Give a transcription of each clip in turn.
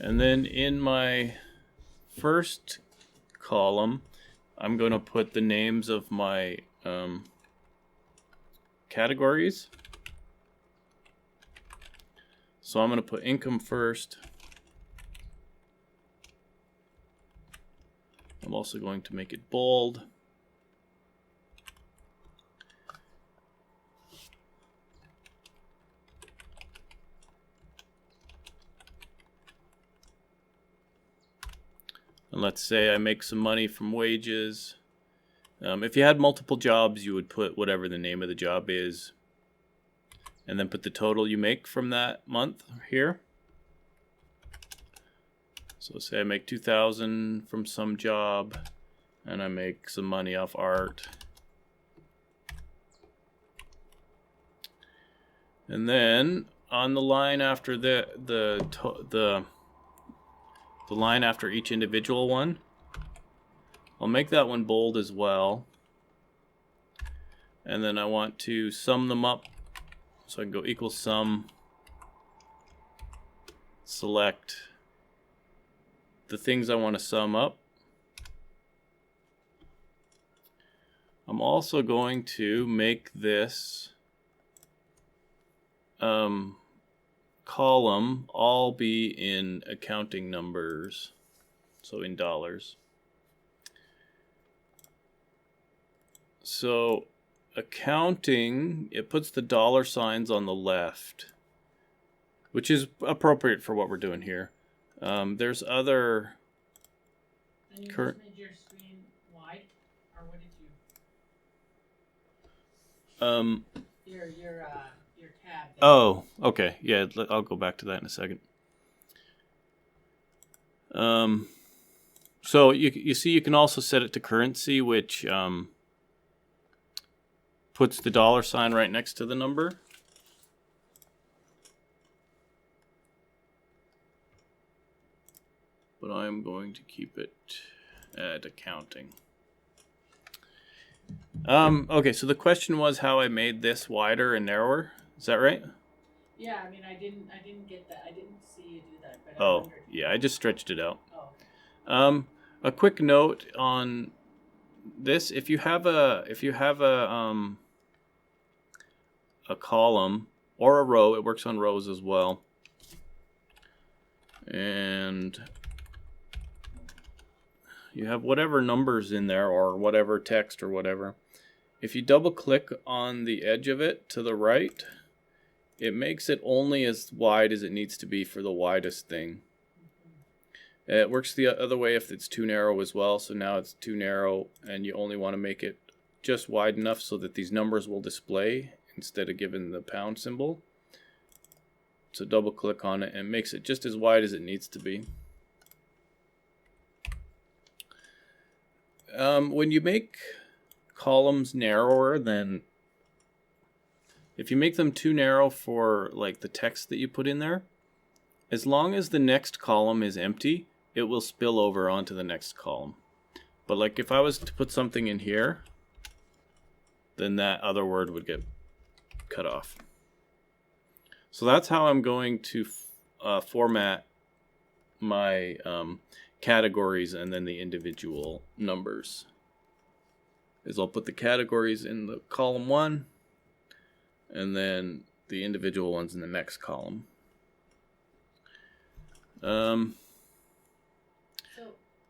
And then in my first column, I'm going to put the names of my categories. So I'm going to put income first. I'm also going to make it bold. And let's say I make some money from wages. If you had multiple jobs, you would put whatever the name of the job is, and then put the total you make from that month here. So say I make $2,000 from some job, and I make some money off art. And then on the line after the line after each individual one, I'll make that one bold as well. And then I want to sum them up. So I can go equal sum, select the things I want to sum up. I'm also going to make this column all be in accounting numbers, so in dollars. So accounting, it puts the dollar signs on the left, which is appropriate for what we're doing here. There's other. And you just made your screen wide, or what did you? Your tab. Oh, okay. Yeah, I'll go back to that in a second. So you see, you can also set it to currency, which puts the dollar sign right next to the number. But I'm going to keep it at accounting. Okay, so the question was how I made this wider and narrower. Is that right? Yeah, I mean, I didn't get that. I didn't see you do that. But I wondered. Yeah, I just stretched it out. Oh. A quick note on this: if you have a column or a row, it works on rows as well. And you have whatever numbers in there or whatever text or whatever. If you double click on the edge of it to the right, it makes it only as wide as it needs to be for the widest thing. It works the other way if it's too narrow as well. So now it's too narrow and you only want to make it just wide enough so that these numbers will display instead of giving the pound symbol. So double click on it and it makes it just as wide as it needs to be. When you make columns narrower than, if you make them too narrow for like the text that you put in there, as long as the next column is empty, it will spill over onto the next column. But like if I was to put something in here, then that other word would get cut off. So that's how I'm going to format my categories and then the individual numbers. Is I'll put the categories in the column 1 and then the individual ones in the next column. So,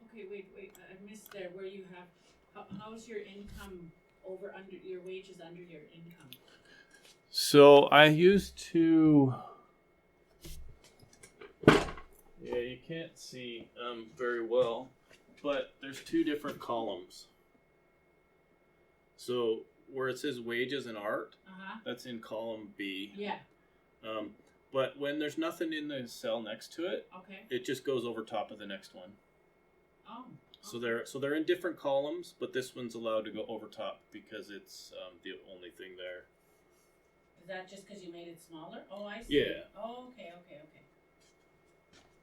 okay, wait, I missed there where you have, how's your income over under, your wages under your income? So I used to, yeah, you can't see very well, but there's two different columns. So where it says wages and art, that's in column B. Yeah. But when there's nothing in the cell next to it, okay, it just goes over top of the next one. Oh. Okay. So they're in different columns, but this one's allowed to go over top because it's the only thing there. Is that just because you made it smaller? Oh, I see. Yeah. Oh, okay.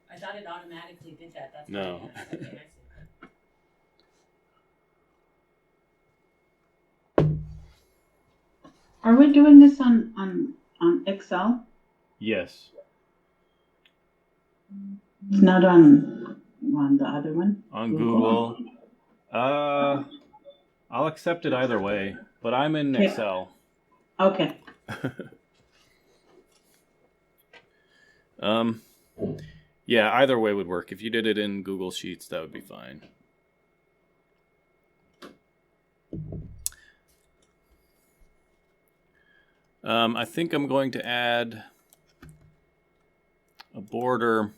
I thought it automatically did that. That's no. Okay, I see. Are we doing this on Excel? Yes. It's not on the other one. On Google. I'll accept it either way, but I'm in Okay. Excel. Okay. Yeah, either way would work. If you did it in Google Sheets, that would be fine. I think I'm going to add a border.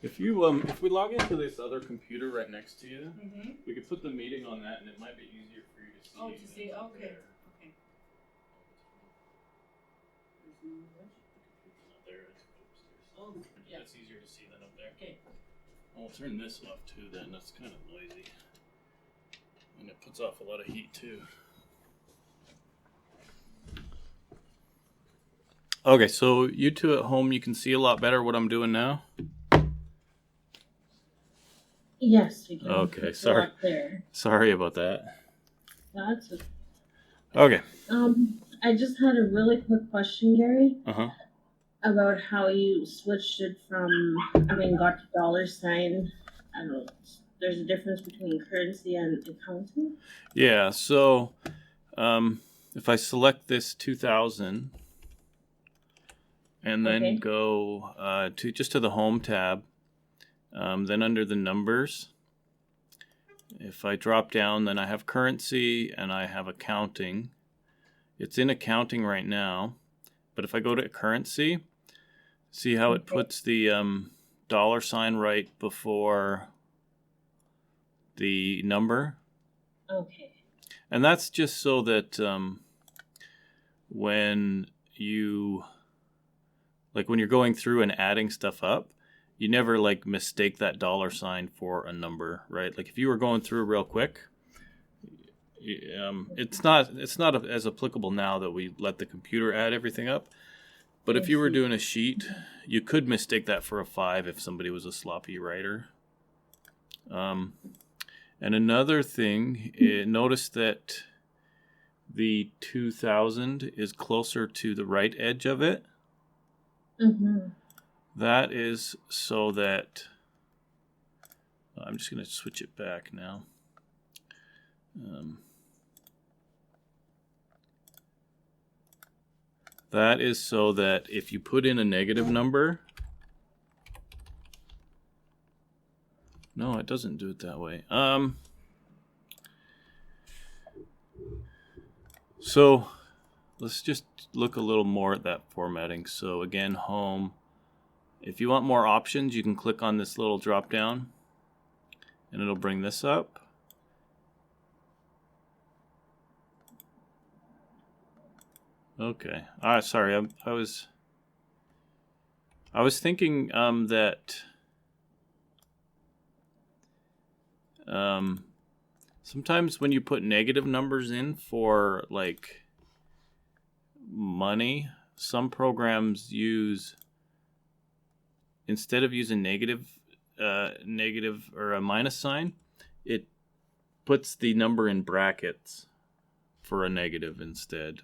If we log into this other computer right next to you, we could put the meeting on that, and it might be easier for you to see. Oh, to see, than up okay, there. okay. Not there, it's upstairs. Oh, yeah, It's easier to see than up there. okay. I'll turn this off too. Then that's kind of noisy, and it puts off a lot of heat too. Okay, so you two at home, you can see a lot better what I'm doing now. Yes, we can. Okay, It's sorry. a lot clearer. Sorry about that. That's okay. Okay. I just had a really quick question, Gary, Uh-huh. about how you switched it from, got to dollar sign. I don't know. There's a difference between currency and accounting. Yeah, so if I select this 2000 and then Okay. go to the home tab, then under the numbers, if I drop down, then I have currency and I have accounting. It's in accounting right now, but if I go to currency, see how it puts the dollar sign right before the number? Okay. And that's just so that when you're going through and adding stuff up, you never mistake that dollar sign for a number, right? Like if you were going through real quick, it's not as applicable now that we let the computer add everything up. But if you were doing a sheet, you could mistake that for a 5 if somebody was a sloppy writer. And another thing, notice that the 2000 is closer to the right edge of it. Mm-hmm. That is so that I'm just going to switch it back now. That is so that if you put in a negative number, no, it doesn't do it that way. So let's just look a little more at that formatting. So again, home. If you want more options, you can click on this little drop down and it'll bring this up. Okay. Sorry. I was thinking that sometimes when you put negative numbers in for money, some programs use, instead of using negative or a minus sign, it puts the number in brackets for a negative instead.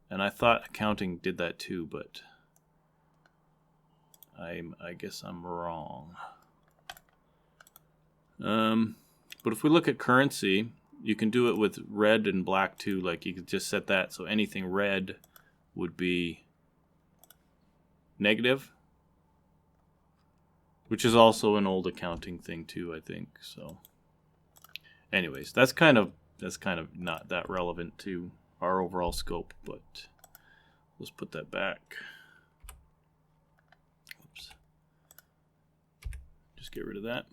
And I thought accounting did that too, but I guess I'm wrong. But if we look at currency, you can do it with red and black too. Like you could just set that so anything red would be negative, which is also an old accounting thing too, I think. So anyways, that's kind of not that relevant to our overall scope, but let's put that back. Oops. Just get rid of that.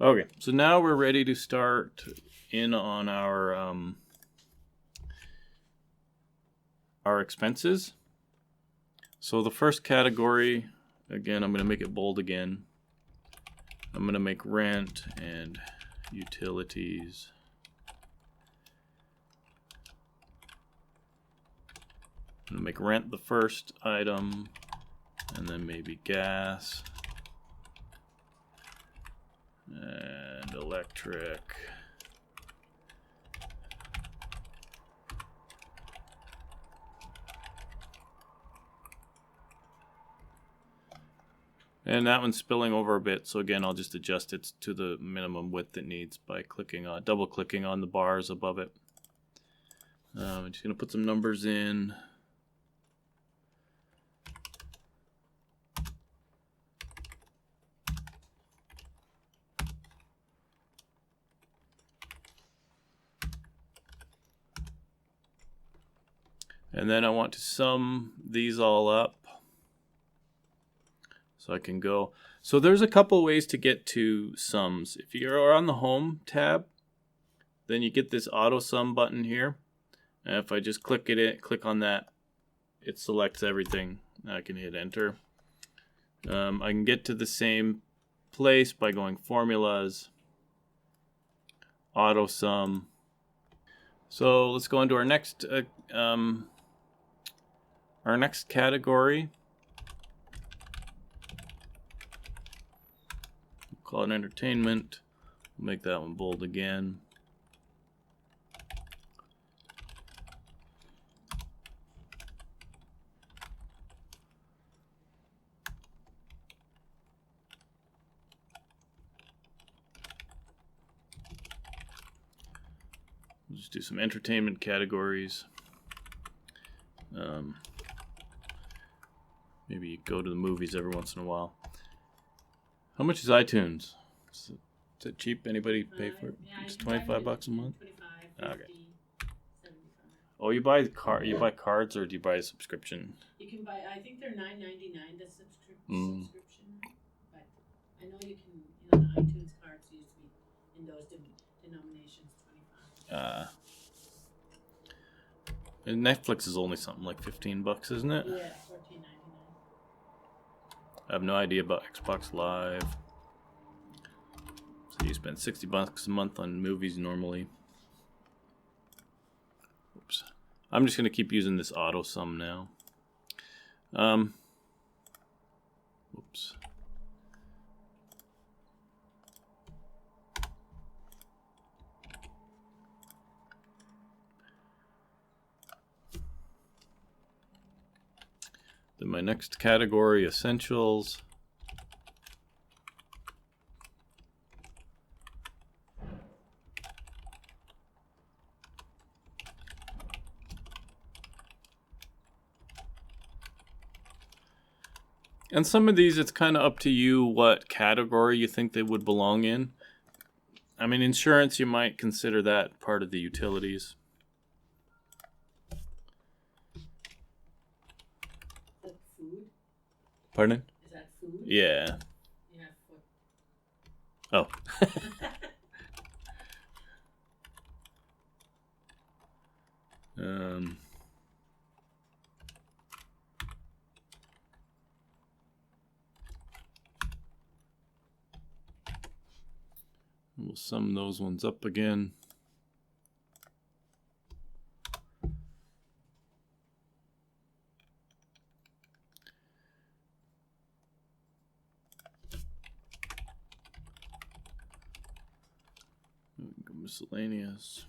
Okay, so now we're ready to start in on our expenses. So the first category, again, I'm going to make it bold again. I'm going to make rent and utilities. I'm going to make rent the first item, and then maybe gas and electric And that one's spilling over a bit, so again, I'll just adjust it to the minimum width it needs by double clicking on the bars above it. I'm just going to put some numbers in. And then I want to sum these all up so I can go. So there's a couple ways to get to sums. If you're on the Home tab, then you get this Auto Sum button here. And if I just click on that, it selects everything. I can hit Enter. I can get to the same place by going Formulas, Auto Sum. So let's go into our next category. We'll call it Entertainment. We'll make that one bold again. We'll just do some entertainment categories. Maybe you go to the movies every once in a while. How much is iTunes? Is it cheap? Anybody pay for it? Yeah, It's you can buy $25 a month. 25, Okay. 50, 75. Oh, you buy cards or do you buy a subscription? You can buy. I think they're $9.99. The subscription. But I know you can. The iTunes cards used to be in those denominations, 25. And Netflix is only something like $15, isn't it? Yeah, $14.99. I have no idea about Xbox Live. So you spend $60 a month on movies normally. Oops. I'm just going to keep using this Auto Sum now. Oops. Then my next category, Essentials. And some of these, it's kind of up to you what category you think they would belong in. I mean, insurance, you might consider that part of the utilities. Like food? Pardon? Is that food? Yeah. Yeah, food. Oh. We'll sum those ones up again. Go miscellaneous.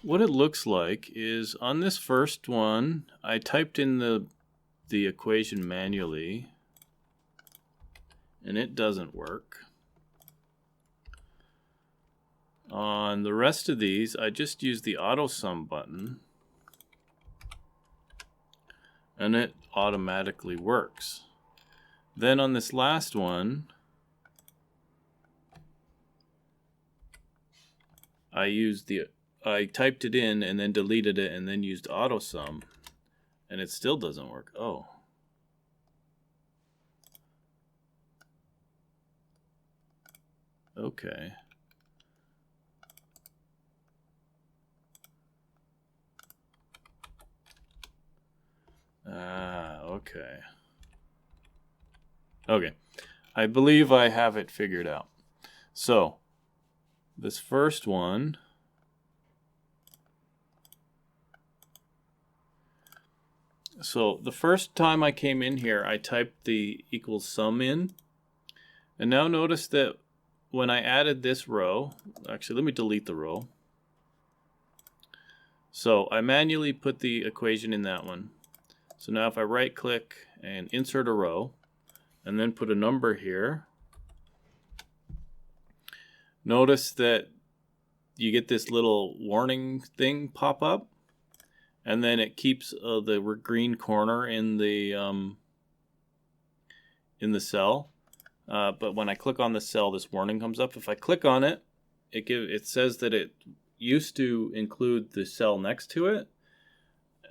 What it looks like is on this first one, I typed in the equation manually, and it doesn't work. On the rest of these, I just use the Auto Sum button, and it automatically works. Then on this last one, I typed it in and then deleted it and then used Auto Sum, and it still doesn't work. Oh. Okay. Okay. Okay. I believe I have it figured out. So, this first one So the first time I came in here, I typed the equals sum in. And now notice that when I added this row, actually let me delete the row. So I manually put the equation in that one. So now if I right click and insert a row and then put a number here, notice that you get this little warning thing pop up, and then it keeps the green corner in the cell. But when I click on the cell, this warning comes up. If I click on it, it says that it used to include the cell next to it.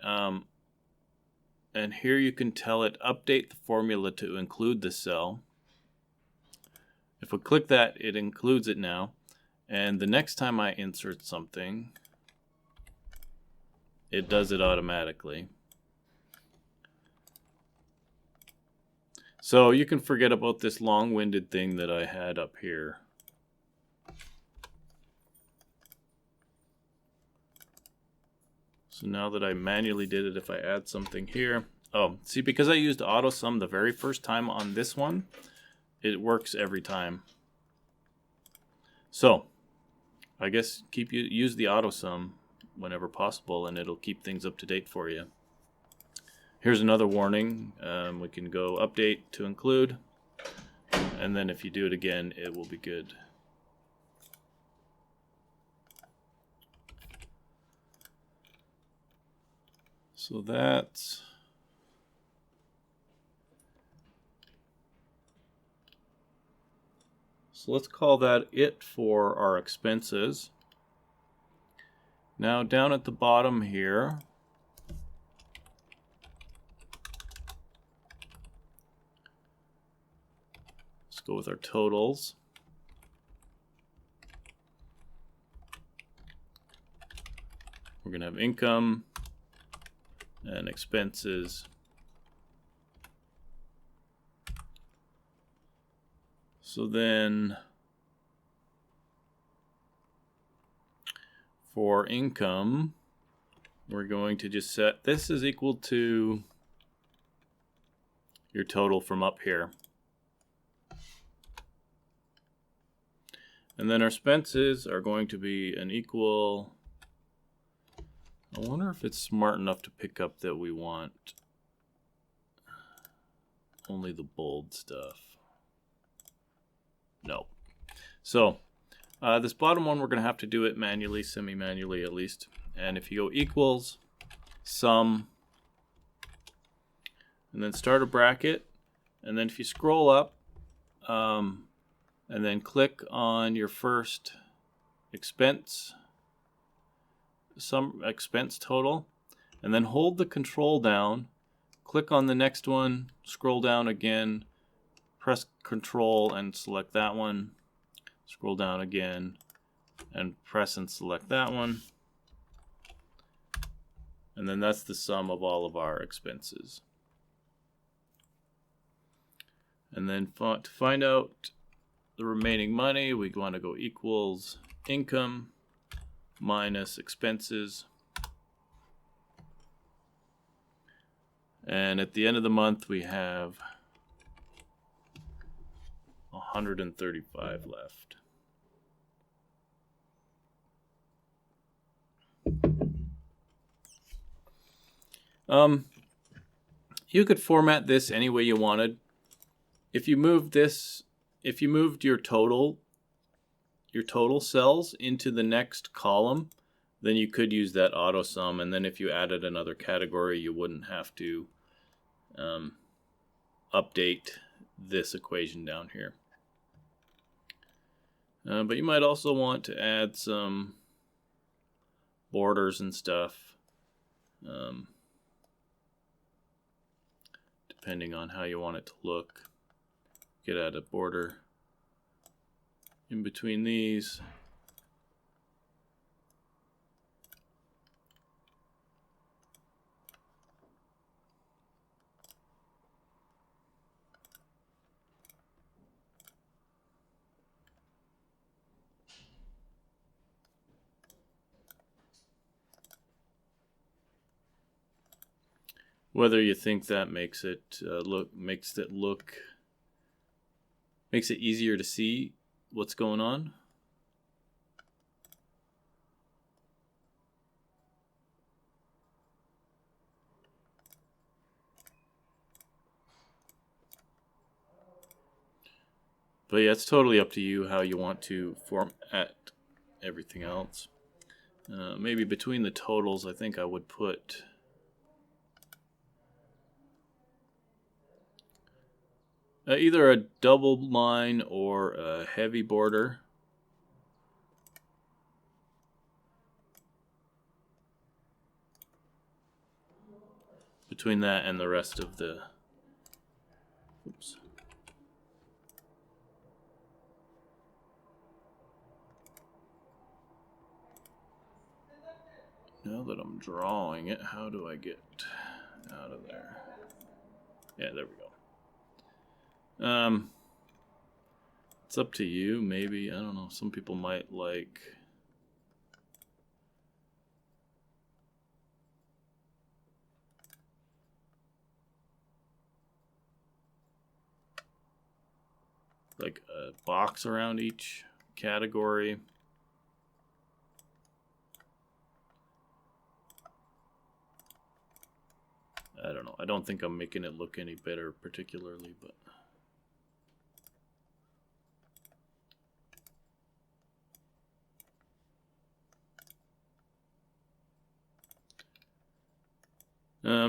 And here you can tell it update the formula to include the cell. If we click that, it includes it now. And the next time I insert something, it does it automatically. So you can forget about this long-winded thing that I had up here. So now that I manually did it, if I add something here, oh, see, because I used AutoSum the very first time on this one, it works every time. So I guess use the AutoSum whenever possible, and it'll keep things up to date for you. Here's another warning. We can go update to include, and then if you do it again, it will be good. So that's so let's call that it for our expenses. Now down at the bottom here, let's go with our totals. We're going to have income and expenses. So then for income, we're going to just set this is equal to your total from up here. And then our expenses are going to be an equal. I wonder if it's smart enough to pick up that we want only the bold stuff. No. So this bottom one, we're going to have to do it manually, semi-manually at least. And if you go equals sum, and then start a bracket, and then if you scroll up, and then click on your first expense total, and then hold the control down, click on the next one, scroll down again, press control and select that one, scroll down again and press and select that one, and then that's the sum of all of our expenses. And then to find out the remaining money, we want to go equals income minus expenses. And at the end of the month, we have 135 left. You could format this any way you wanted. If you moved your total cells into the next column, then you could use that auto sum, and then if you added another category, you wouldn't have to update this equation down here. But you might also want to add some borders and stuff, depending on how you want it to look. You could add a border in between these. Whether you think that makes it easier to see what's going on. But yeah, it's totally up to you how you want to format everything else. Maybe between the totals, I think I would put either a double line or a heavy border. Between that and the rest of the... Oops. Now that I'm drawing it, how do I get out of there? Yeah, there we go. It's up to you, maybe. I don't know. Some people might like... like a box around each category. I don't know. I don't think I'm making it look any better particularly, but...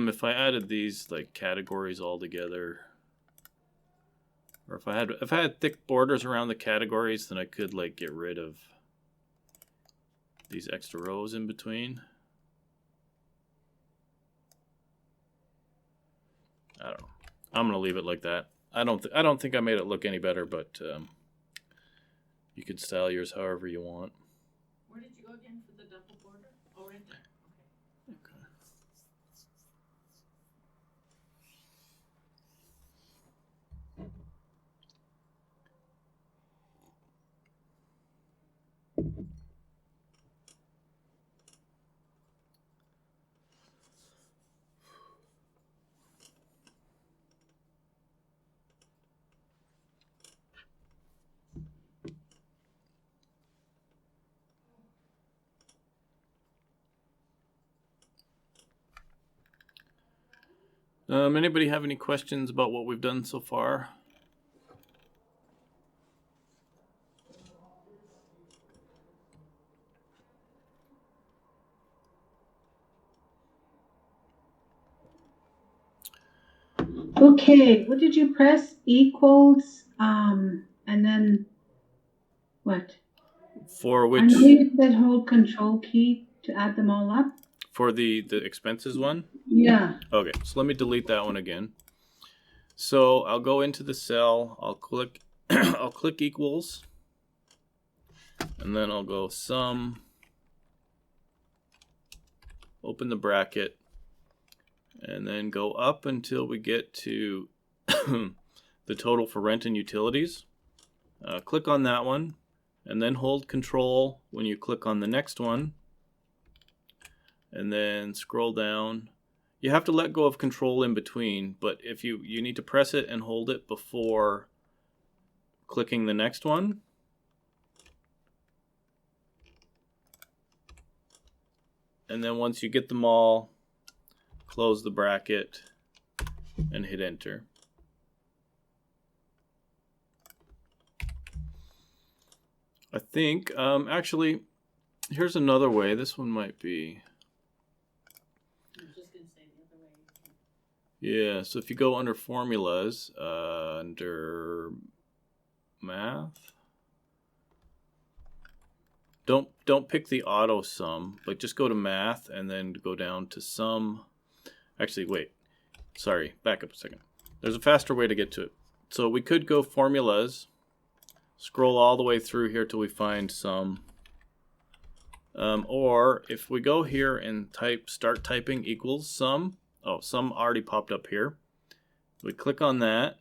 if I added these like categories all together, or if I had thick borders around the categories, then I could like get rid of these extra rows in between. I don't know. I'm gonna leave it like that. I don't think I made it look any better, but you can style yours however you want. Where did you go again for the double border? Oh, right there. Okay. Anybody have any questions about what we've done so far? Okay, what did you press? Equals, and then what? For I which? know you said hold control key to add them all up. For the expenses one? Yeah. Okay, so let me delete that one again. So I'll go into the cell, I'll click I'll click equals, and then I'll go sum, open the bracket, and then go up until we get to the total for rent and utilities. Click on that one, and then hold control when you click on the next one, and then scroll down. You have to let go of control in between, but if you need to press it and hold it before clicking the next one. And then once you get them all, close the bracket and hit enter. I think, actually, here's another way. This one might be... Yeah, so if you go under formulas, under math, don't pick the auto sum, but just go to math and then go down to sum. Actually, wait, sorry, back up a second. There's a faster way to get to it. So we could go formulas, scroll all the way through here till we find sum. Or if we go here and start typing equals sum. Oh, sum already popped up here. We click on that,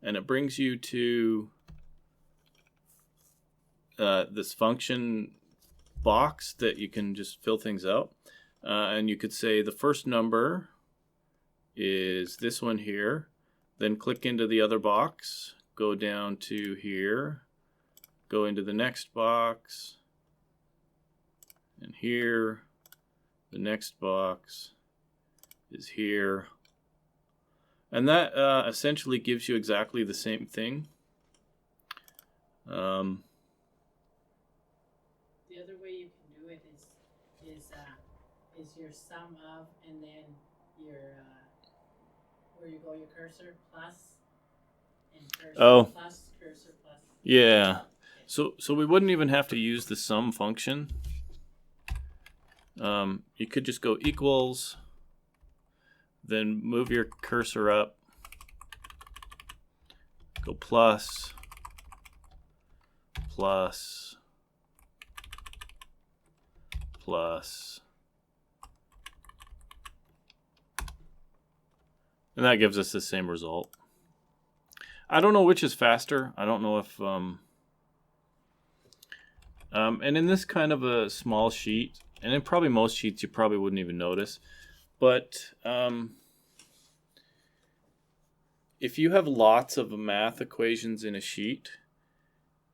and it brings you to this function box that you can just fill things out. And you could say the first number is this one here. Then click into the other box, go down to here, go into the next box, and here. The next box is here. And that essentially gives you exactly the same thing. The other way you can do it is your sum of, and then your where you go your cursor plus and cursor plus cursor plus. Yeah. So we wouldn't even have to use the sum function. You could just go equals, then move your cursor up, go plus, plus, plus, and that gives us the same result. I don't know which is faster. I don't know if and in this kind of a small sheet, and in probably most sheets you probably wouldn't even notice, but if you have lots of math equations in a sheet,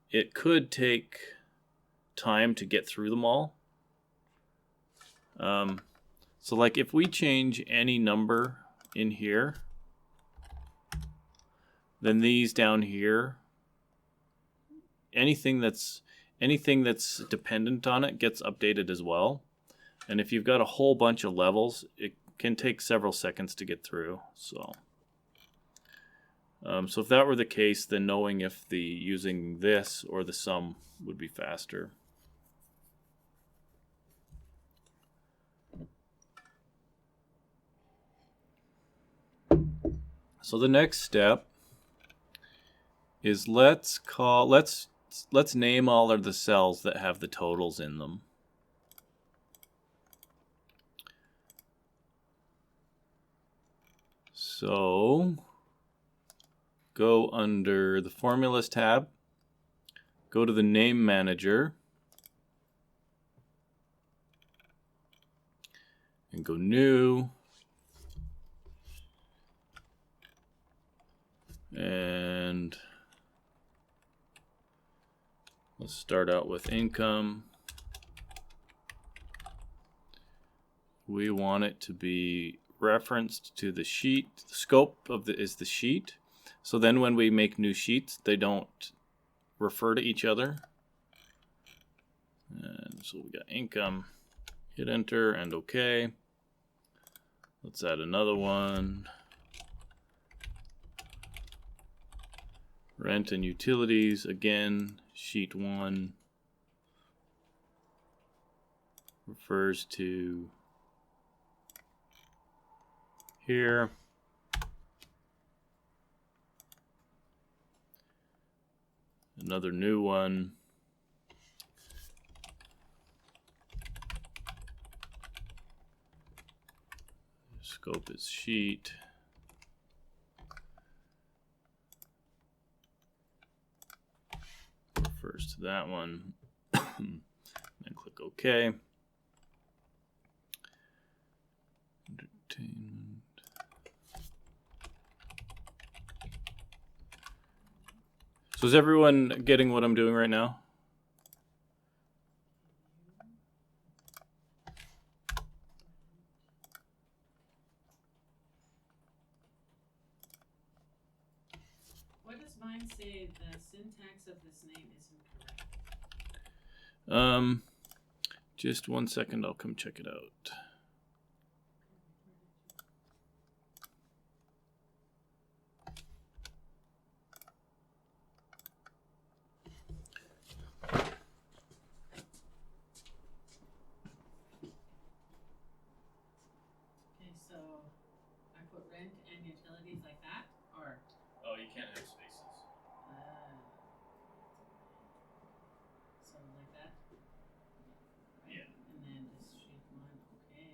it could take time to get through them all. So like if we change any number in here, then these down here, anything that's dependent on it gets updated as well. And if you've got a whole bunch of levels, it can take several seconds to get through. So if that were the case, then knowing if using this or the sum would be faster. So the next step is let's name all of the cells that have the totals in them. So go under the Formulas tab, go to the Name Manager, and go New, and let's start out with income. We want it to be referenced to the sheet. The scope of is the sheet. So then when we make new sheets, they don't refer to each other. And so we got income. Hit enter and OK. Let's add another one. Rent and utilities, again, sheet 1 refers to here. Another new one. Scope is sheet. Refers to that one. Then click OK. Entertainment. So is everyone getting what I'm doing right now? What does mine say? The syntax of this name isn't correct. Just 1 second, I'll come check it out. Okay, so I put rent and utilities like that, or Oh, you can't have spaces. so like that. Right? Yeah. And then just sheet 1. Okay.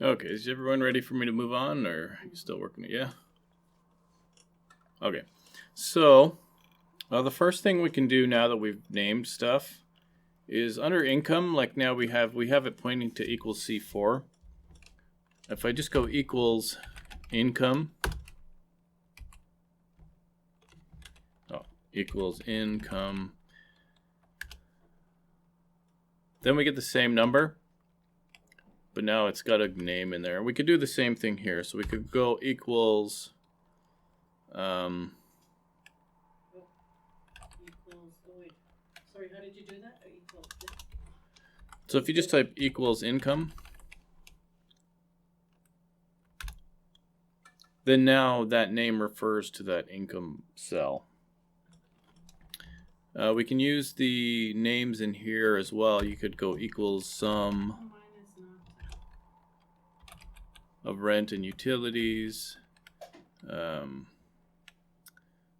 Okay, is everyone ready for me to move on, or are you still working it? Yeah? Okay. So, the first thing we can do now that we've named stuff is under income, like now we have it pointing to equals C4. If I just go equals income, equals income, then we get the same number, but now it's got a name in there. We could do the same thing here. So we could go equals, Equals, oh wait, sorry, how did you do that? Equals this? so if you just type equals income, then now that name refers to that income cell. We can use the names in here as well. You could go equals sum Oh, mine is not. of rent and utilities.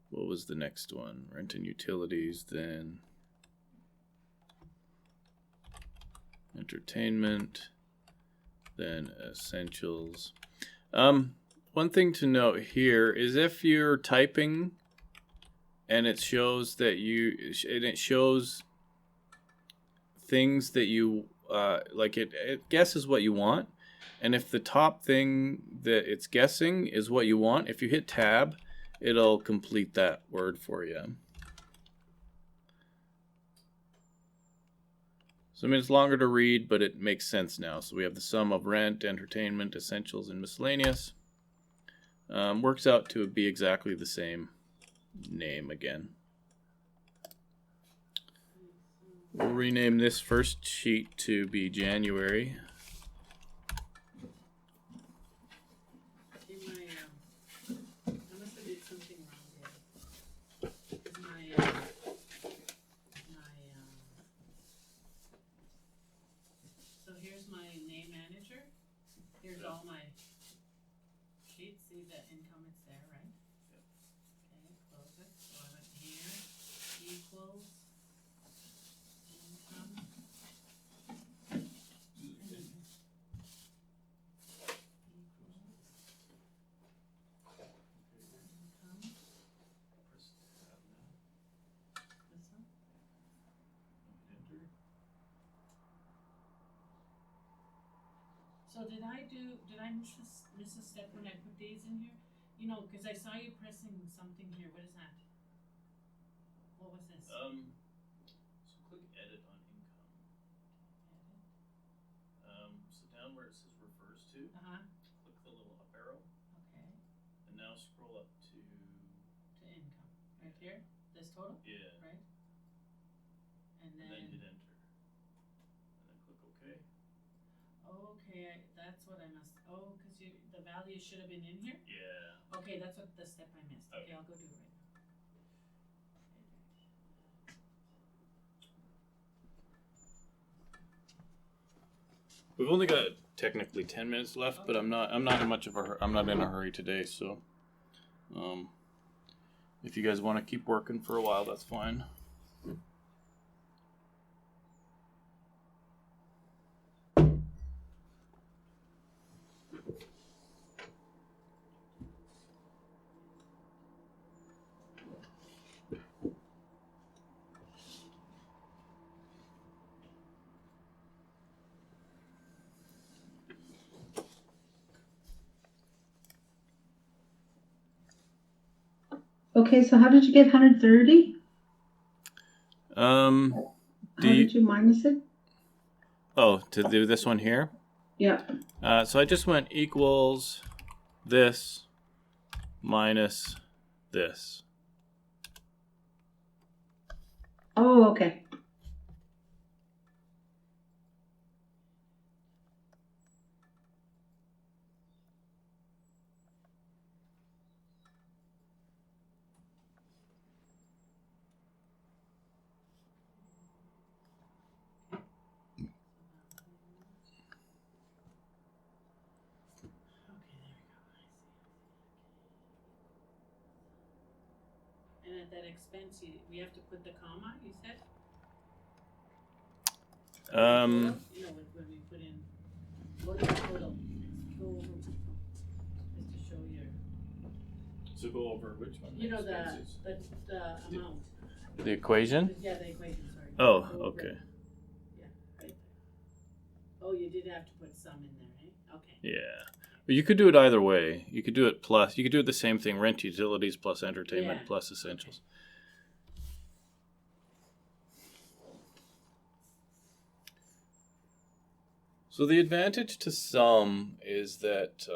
What was the next one? Rent and utilities, then entertainment, then essentials. One thing to note here is if you're typing and it shows that it shows things that you like, it guesses what you want, and if the top thing that it's guessing is what you want, if you hit tab, it'll complete that word for you. So I mean, it's longer to read, but it makes sense now. So we have the sum of rent, entertainment, essentials, and miscellaneous. Works out to be exactly the same name again. We'll rename this first sheet to be January. In my, I must have did something wrong there. 'Cause so here's my name manager. Here's all my sheets. See the income, it's there, right? Okay, close it. So I went here, equals, income. So did I miss a step when I put these in here? You know, because I saw you pressing something here. What is that? What was this? So click edit on income. So down where it says refers to, Uh-huh, click the little up arrow, okay, and now scroll up to to income, right here, this total, yeah, right? And and then hit then, enter, and then click OK. okay, that's what I must, oh, because the value should have been in here? Yeah. Okay, that's what the step I missed. Okay, Okay. I'll go do it right now. We've only got technically 10 minutes left, but I'm not in a hurry today, so if you guys want to keep working for a while, that's fine. Okay, so how did you get 130? How How did you minus it? Oh, to do this one here? Yeah. So I just went equals this minus this. Oh, okay. And at that expense, we have to put the comma, you said? Um, You know, when we put in, what is the total go over, just to show your, So go over which one? you know, the amount. The equation? Yeah, the equation, sorry. Oh, Go over okay. it. Yeah, right there. Oh, you did have to put some in there, eh? Okay. Yeah. But you could do it either way. You could do it plus. You could do it the same thing: rent, utilities plus entertainment Yeah. plus essentials. So the advantage to sum is that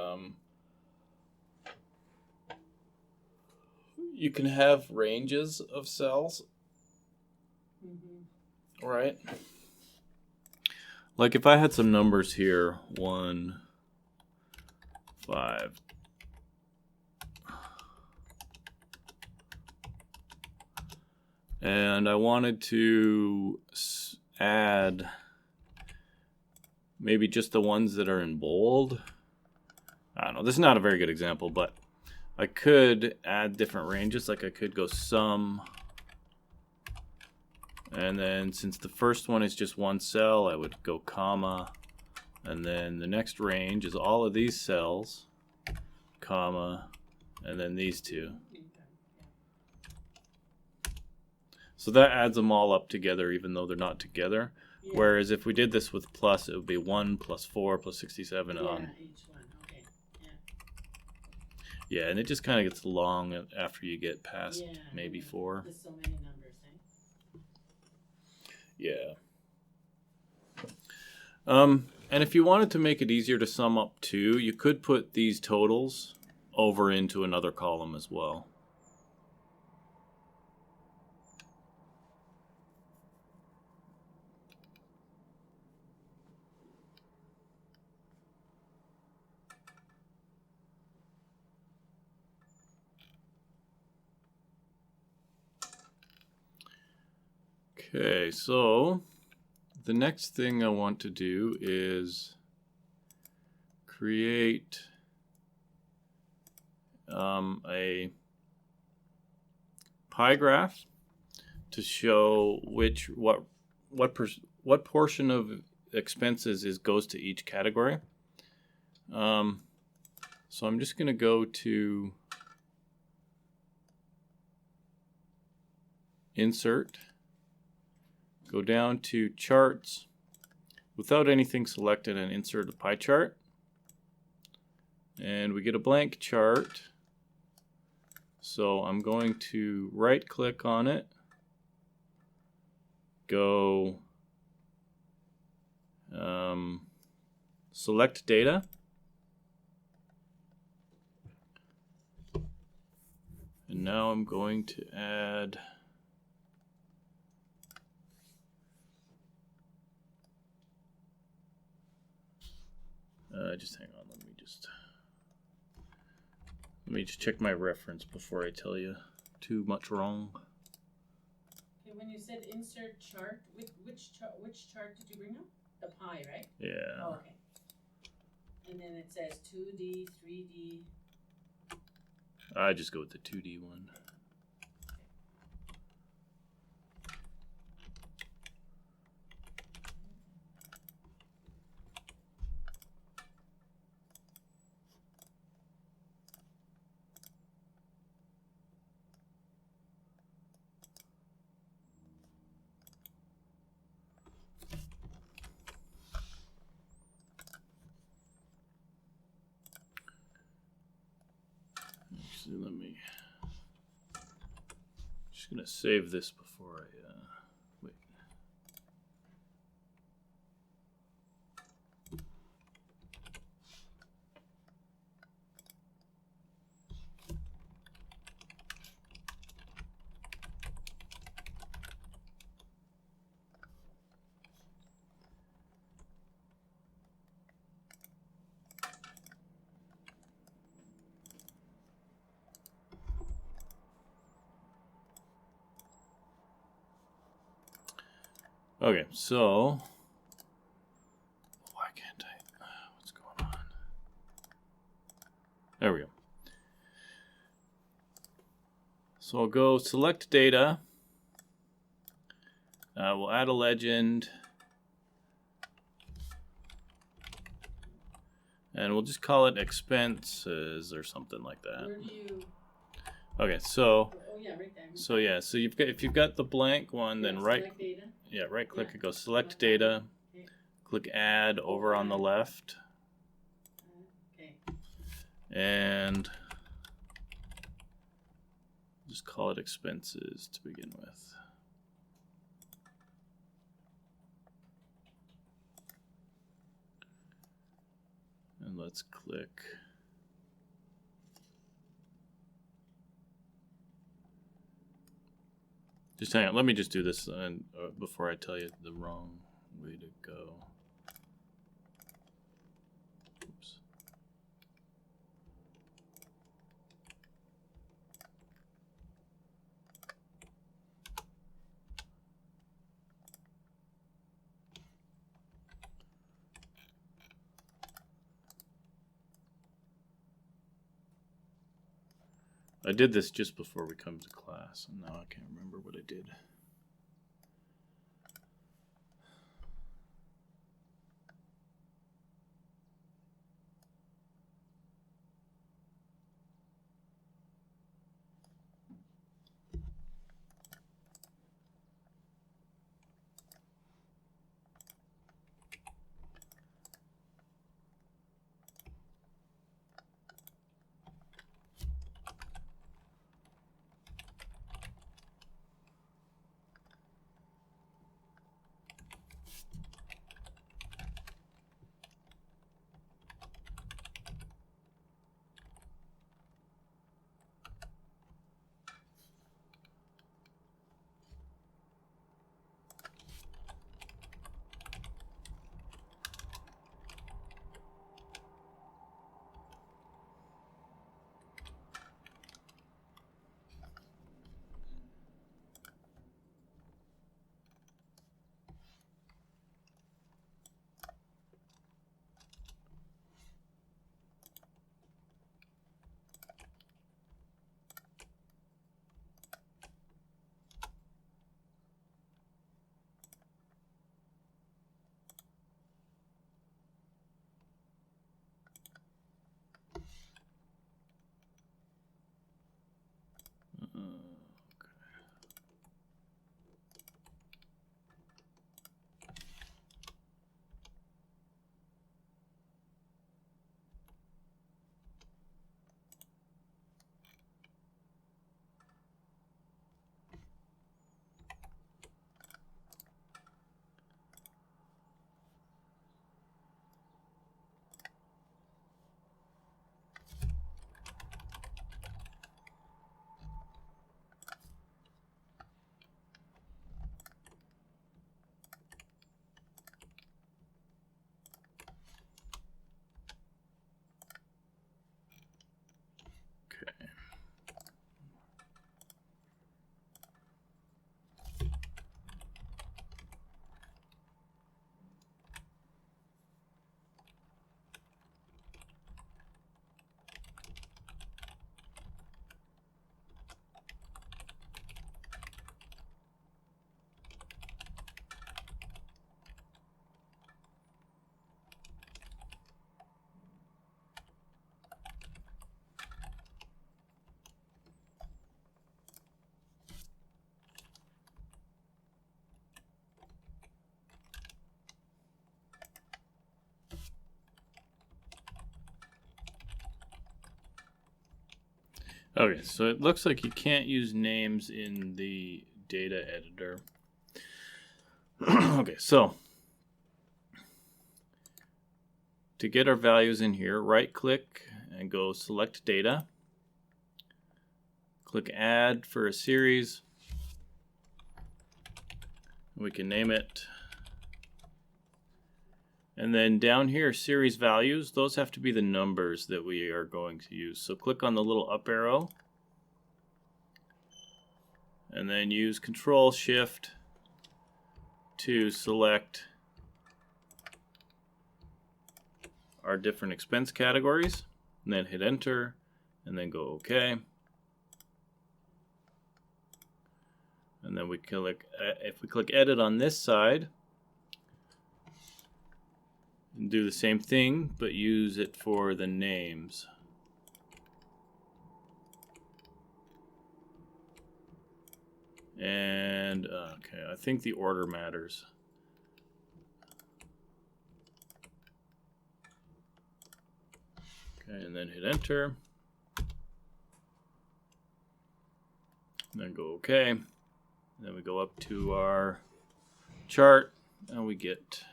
you can have ranges of cells, Mm-hmm. right? Like if I had some numbers here, 1, 5. And I wanted to add maybe just the ones that are in bold. I don't know. This is not a very good example, but I could add different ranges. Like I could go sum. And then since the first one is just one cell, I would go comma. And then the next range is all of these cells, comma, and then these two. So that adds them all up together, even though they're not together. Yeah. Whereas if we did this with plus, it would be 1 plus 4 plus 67 Yeah, on. each one, okay, yeah. Yeah, and it just kind of gets long after you get past Yeah, maybe yeah. 4. There's so many numbers, eh? Yeah. And if you wanted to make it easier to sum up too, you could put these totals over into another column as well. Okay, so the next thing I want to do is create a pie graph to show what portion of expenses goes to each category. So I'm just going to go to Insert, go down to Charts, without anything selected, and insert a pie chart. And we get a blank chart. So I'm going to right click on it, go select data, and now I'm going to add just hang on, let me just check my reference before I tell you too much wrong. Okay, when you said insert chart, which chart did you bring up? The pie, right? Yeah. Oh, okay. And then it says 2D, 3D. I just go with the 2D one. Actually, let me. Just gonna save this before I wait. Okay, so why can't I? What's going on? There we go. So I'll go select data. We'll add a legend. And we'll just call it expenses or something like that. Where do you? Okay, so Oh yeah, right there. so yeah, so you've got, if you've got the blank one, then Select data. right click Yeah. and go select data, Okay. click add over on the left, Okay. and just call it expenses to begin with. And let's click. Just hang on. Let me just do this and before I tell you the wrong way to go. Oops. I did this just before we come to class, and now I can't remember what I did. Okay. Okay, so it looks like you can't use names in the data editor. Okay, so to get our values in here, right click and go select data. Click add for a series. We can name it. And then down here, series values, those have to be the numbers that we are going to use. So click on the little up arrow. And then use Control Shift to select our different expense categories. And then hit enter. And then go OK. And then we click, if we click edit on this side, And do the same thing, but use it for the names. And, okay, I think the order matters. Okay, and then hit enter. And then go okay. And then we go up to our chart and we get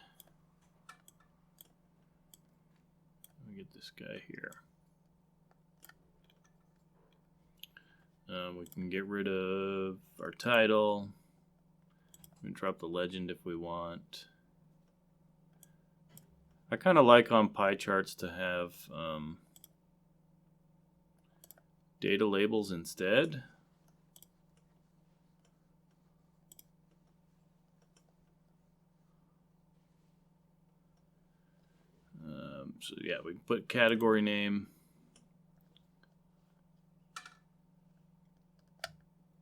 this guy here. We can get rid of our title. We can drop the legend if we want. I kind of like on pie charts to have data labels instead. So yeah, we can put category name.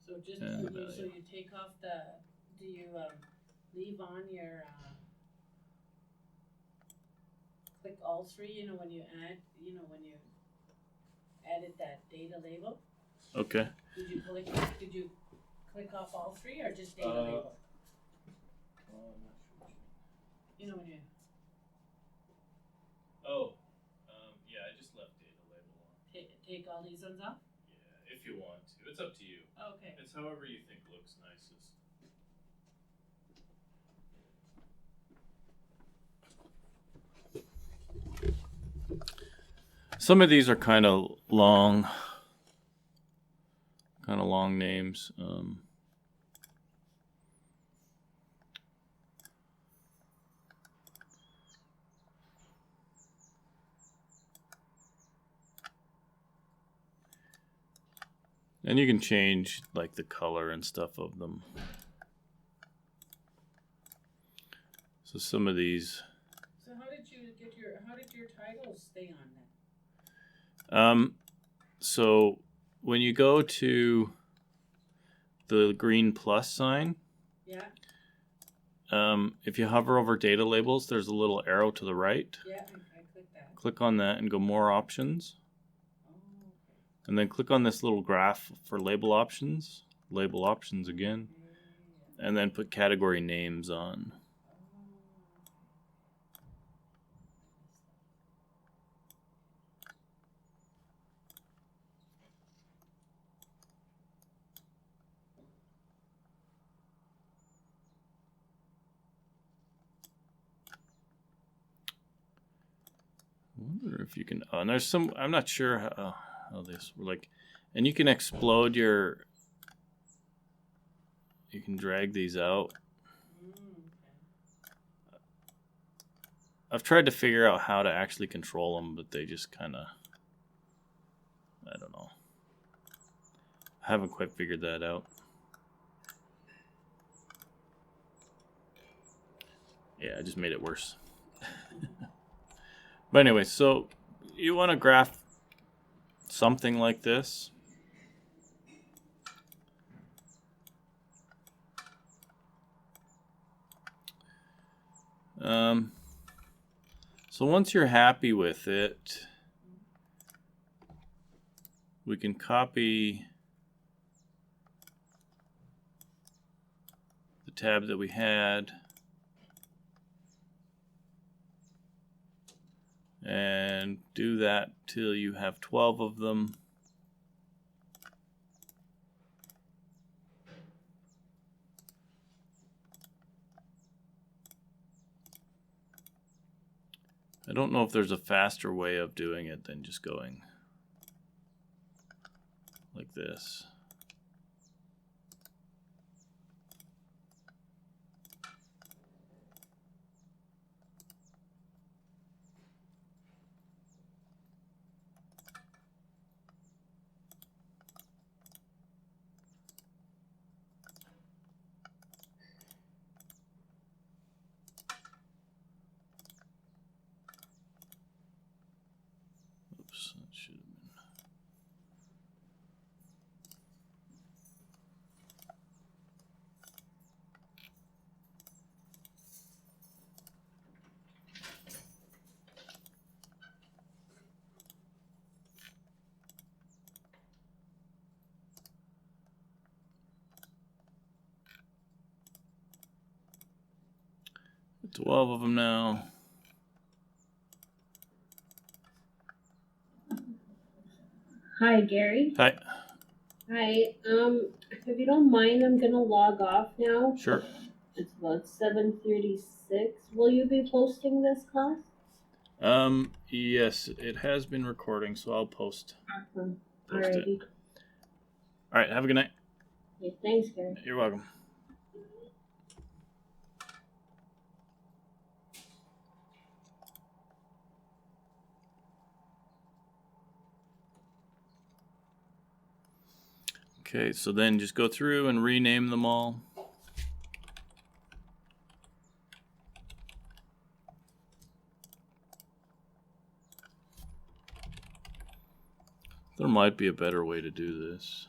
So just And so you take off the. Do you leave on your click all three? You know when you add. You know when you added that data label. Okay. Did you click off all three or just data label? You know when you. Oh, yeah, I just left data label on. Take all these ones off? Yeah, if you want to. It's up to you. Okay. It's however you think looks nicest. Some of these are kind of long names. And you can change like the color and stuff of them. So some of these. So how did your titles stay on then? So when you go to the green plus sign, Yeah. If you hover over data labels, there's a little arrow to the right. Yeah, I clicked that. Click on that and go more options. Oh, okay. And then click on this little graph for label options. Label options again. Yeah. And then put category names on. I wonder if you can. Oh, and there's some. I'm not sure how this like, and you can explode your. You can drag these out. Okay. I've tried to figure out how to actually control them, but they just kind of. I don't know. I haven't quite figured that out. Yeah, I just made it worse. But anyway, so you want to graph something like this. So once you're happy with it, we can copy the tab that we had and do that till you have 12 of them. I don't know if there's a faster way of doing it than just going like this. Oops, that should have been. 12 of them now. Hi, Gary. Hi. Hi. If you don't mind, I'm gonna log off now. Sure. It's about 7:36. Will you be posting this class? Yes, it has been recording, so I'll post Awesome. Post it. Alrighty. All right, have a good night. Okay, thanks, Gary. You're welcome. Okay, so then just go through and rename them all. There might be a better way to do this.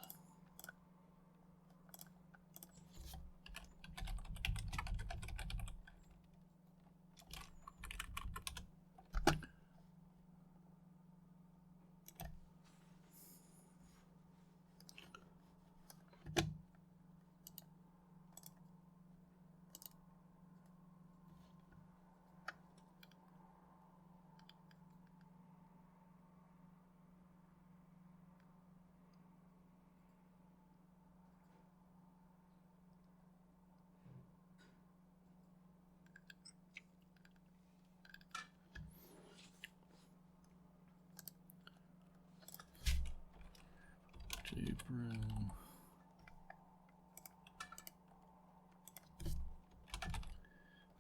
April,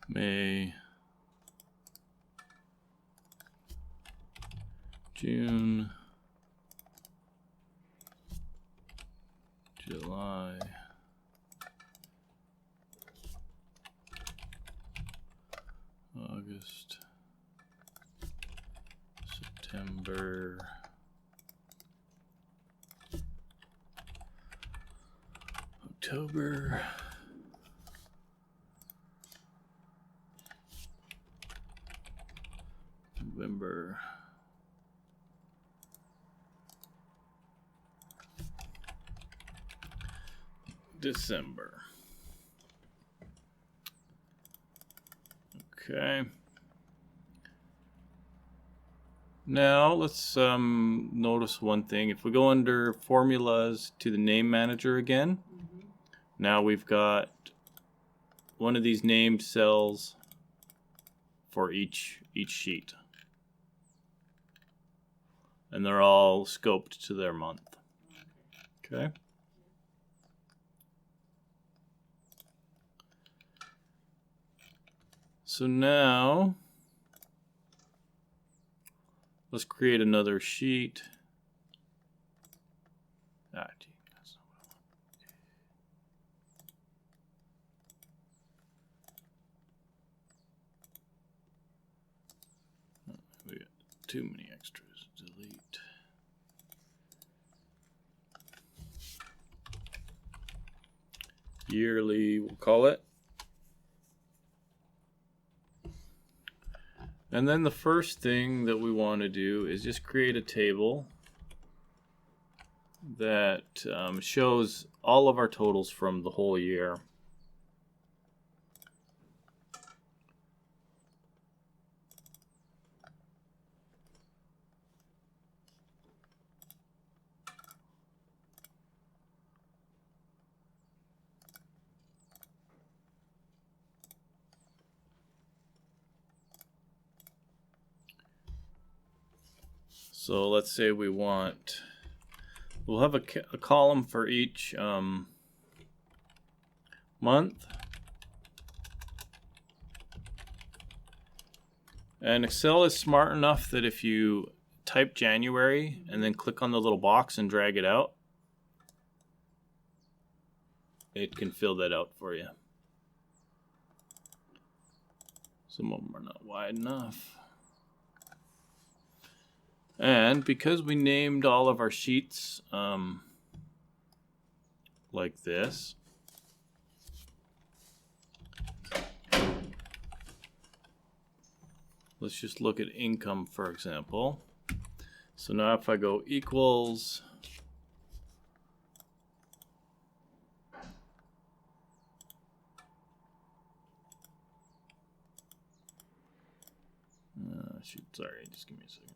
May, June, July, August, September, October, November, December. Okay. Now let's notice one thing. If we go under formulas to the name manager again, now we've got one of these named cells for each sheet. And they're all scoped to their month. Okay. So now let's create another sheet. Gee, that's not what I want. We got too many extras. Delete. Yearly, we'll call it. And then the first thing that we want to do is just create a table that shows all of our totals from the whole year. So let's say we'll have a column for each month. And Excel is smart enough that if you type January and then click on the little box and drag it out, it can fill that out for you. Some of them are not wide enough. And because we named all of our sheets like this, let's just look at income, for example. So now if I go equals shoot, sorry, just give me a second.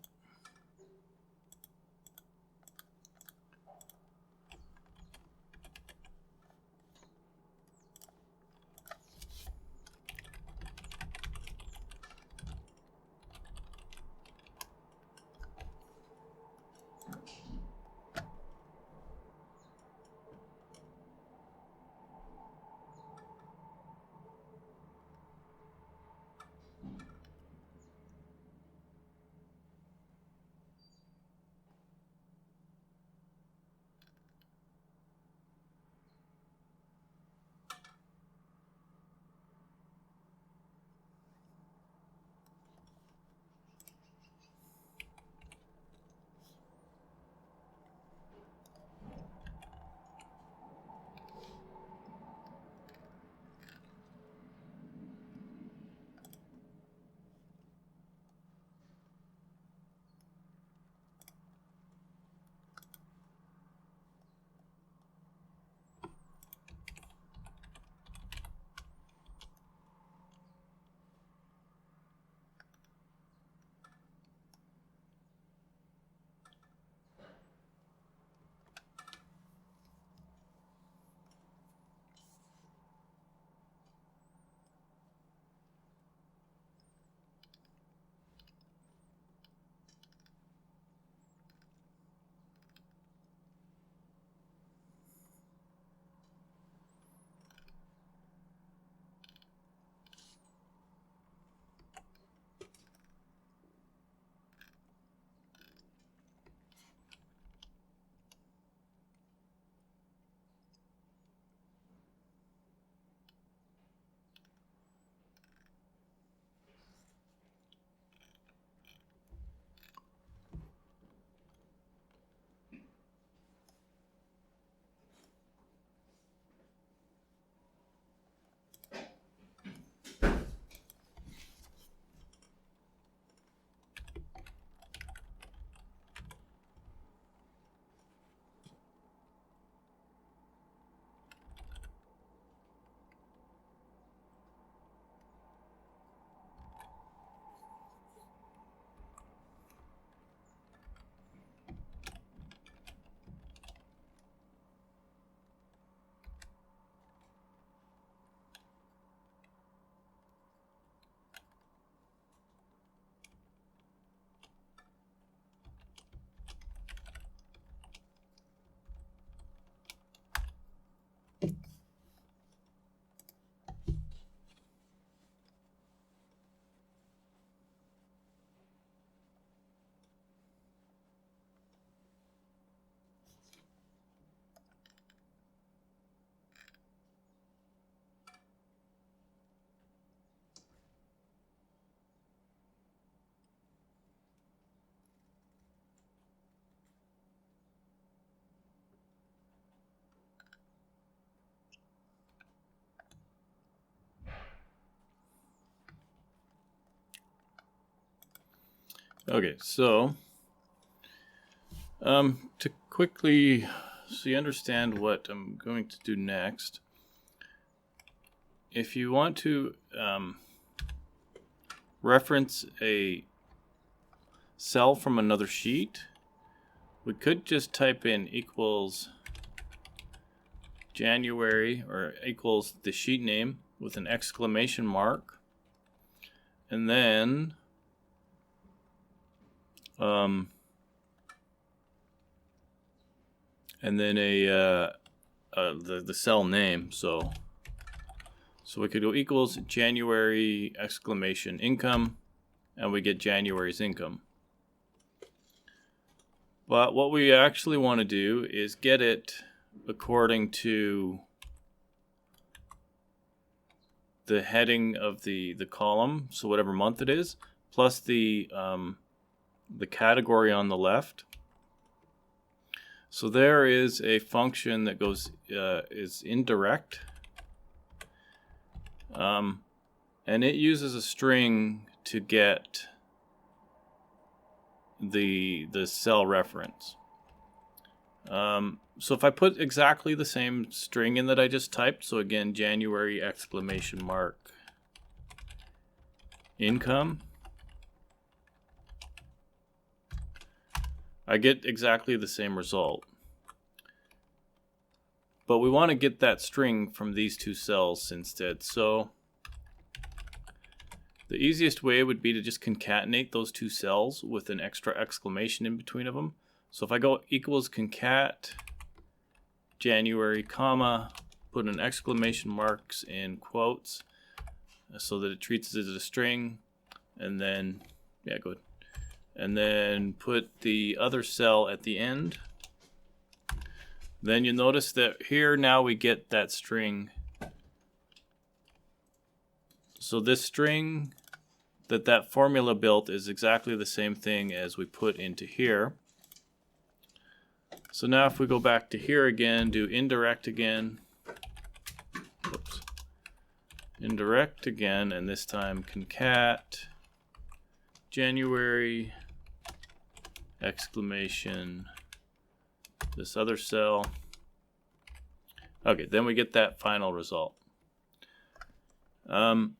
Okay, so to quickly, so you understand what I'm going to do next, if you want to reference a cell from another sheet, we could just type in equals January or equals the sheet name with an exclamation mark, and then the cell name. So we could go equals January exclamation income, and we get January's income. But what we actually want to do is get it according to the heading of the column, so whatever month it is, plus the category on the left. So there is a function that goes is indirect, and it uses a string to get the cell reference. So if I put exactly the same string in that I just typed, so again, January exclamation mark income, I get exactly the same result. But we want to get that string from these two cells instead. So the easiest way would be to just concatenate those two cells with an extra exclamation in between of them. So if I go equals concat January, comma, put an exclamation marks in quotes so that it treats it as a string, and then, yeah, go ahead. And then put the other cell at the end. Then you'll notice that here now we get that string. So this string that formula built is exactly the same thing as we put into here. So now if we go back to here again, do indirect again. Oops. Indirect again, and this time concat January, exclamation, this other cell. Okay, then we get that final result. And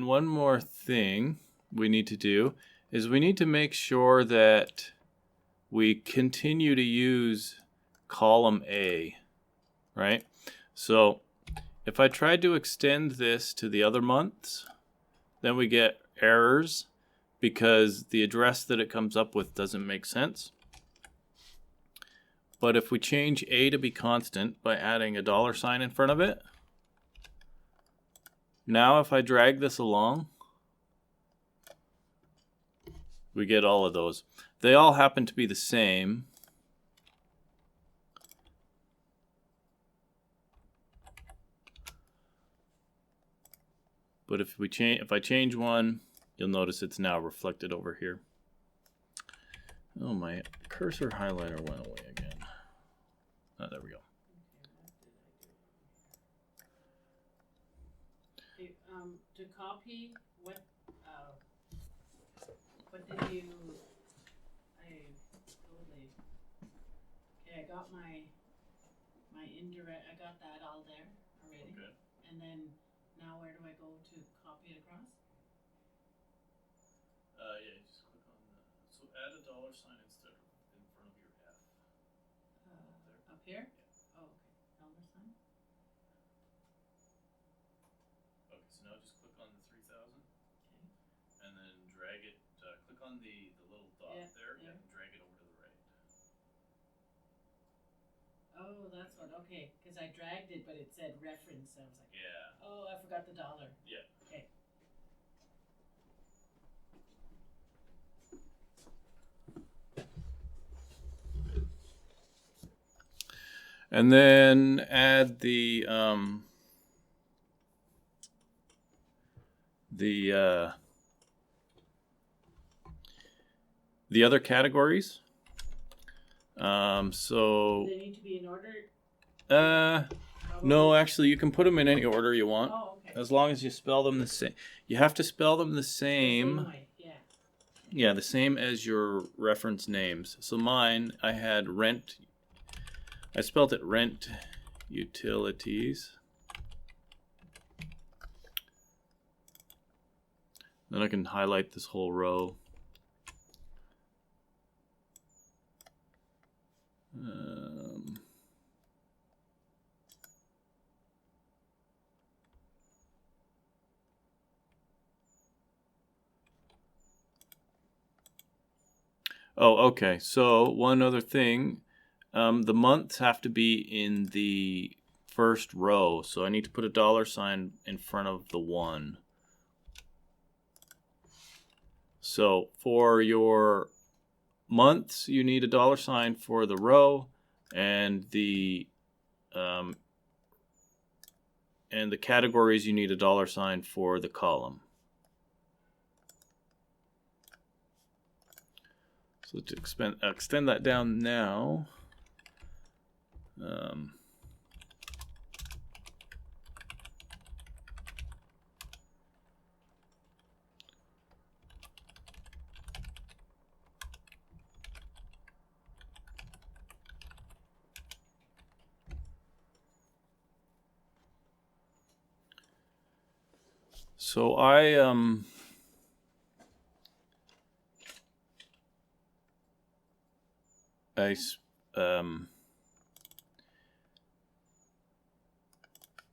one more thing we need to do is we need to make sure that we continue to use column A, right? So if I tried to extend this to the other months, then we get errors because the address that it comes up with doesn't make sense. But if we change A to be constant by adding a $sign in front of it, now if I drag this along, we get all of those. They all happen to be the same. But if I change one, you'll notice it's now reflected over here. Oh, my cursor highlighter went away again. Oh, there we go. To copy, what did you, I got my indirect, I got that all there already. Okay. And then now where do I go to copy it across? Yeah, just click on so add a $sign instead of in front of your F. Up here? Yeah. Oh, okay. $sign. Okay, so now just click on the 3000. Okay. And then drag it, click on the little dot there, and drag it over to the right. Oh, that's what, okay, because I dragged it, but it said reference, I was like, yeah. Oh, I forgot the $. Yeah. Okay. And then add the other categories. So they need to be in order? no, actually you can put them in any order you want. Oh, okay. As long as you spell them the same. You have to spell them the same. The same way, yeah. Yeah, the same as your reference names. So mine, I had rent. I spelled it rent utilities. Then I can highlight this whole row. Oh, okay. So one other thing, the months have to be in the first row. So I need to put a $sign in front of the 1. So for your months, you need a $sign for the row, and the categories you need a $sign for the column. So to extend that down now, So I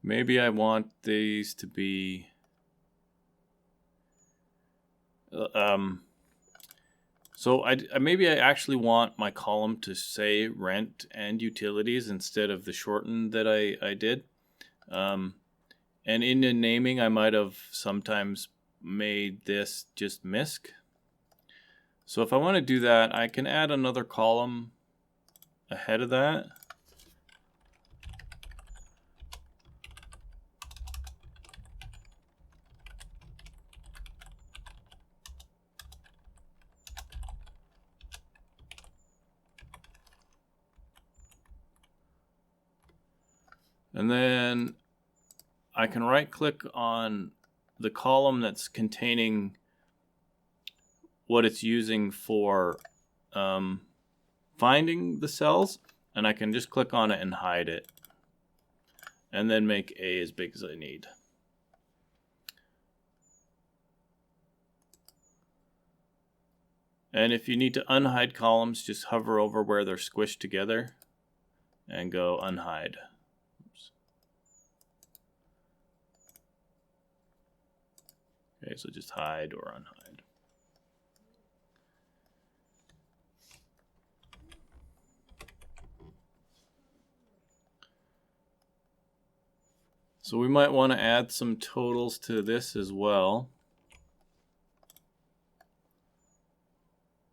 maybe I want these to be so maybe I actually want my column to say rent and utilities instead of the shorten that I did. And in the naming, I might have sometimes made this just MISC. So if I want to do that, I can add another column ahead of that. And then I can right click on the column that's containing what it's using for finding the cells, and I can just click on it and hide it, and then make A as big as I need. And if you need to unhide columns, just hover over where they're squished together and go unhide. Oops. Okay, so just hide or unhide. So we might want to add some totals to this as well.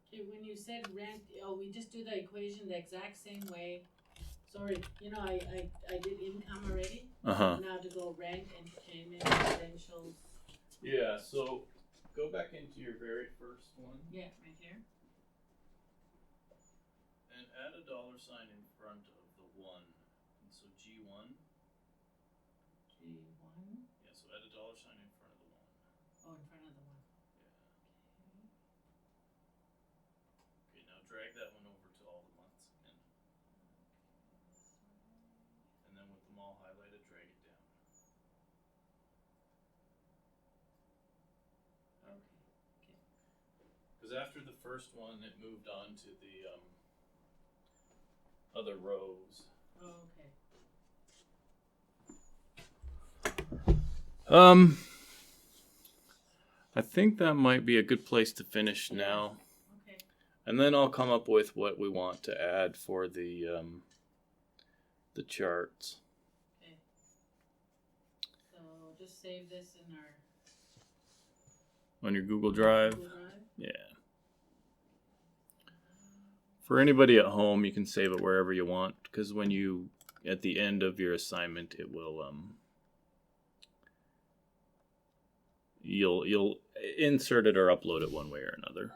Okay, when you said rent, we just do the equation the exact same way. Sorry, I did income already. Uh-huh. Now to go rent, entertainment, residentials. Yeah, so go back into your very first one. Yeah, right here. And add a $sign in front of the 1. And so G1. G1. Yeah, so add a $sign in front of the 1. Oh, in front of the 1. Yeah. Okay, now drag that one over to all the months again. And then with them all highlighted, drag it down. Okay. Because after the first one, it moved on to the other rows. Oh, okay. I think that might be a good place to finish now. Okay. And then I'll come up with what we want to add for the charts. Okay. So just save this in our On your Google Drive. Google Drive. Yeah. For anybody at home, you can save it wherever you want, because when you at the end of your assignment, it will you'll insert it or upload it one way or another.